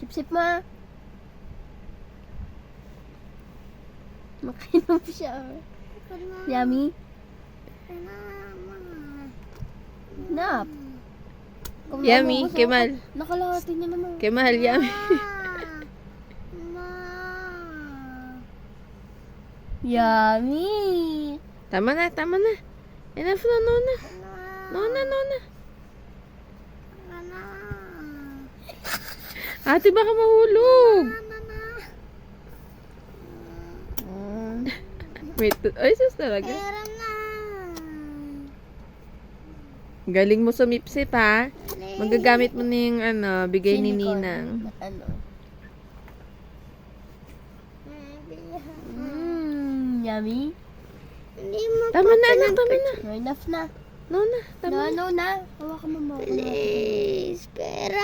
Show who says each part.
Speaker 1: Sip-sip mo. Makainom siya. Yummy? Nap.
Speaker 2: Yummy, Kemal.
Speaker 1: Nakalahati niya naman.
Speaker 2: Kemal, yummy.
Speaker 1: Yummy.
Speaker 2: Tama na, tama na. Enough na, Nona. Nona, Nona. Ate, baka mahulog. Wait, ay, sus talaga. Galing mo sumipsip, ha? Magagamit mo na yung, bigay ni Ninang.
Speaker 1: Yummy.
Speaker 2: Tama na, anak, tama na.
Speaker 1: No, enough na.
Speaker 2: Nona, tama na.
Speaker 1: No, na. Hawakan mo mo.
Speaker 3: Please, pera.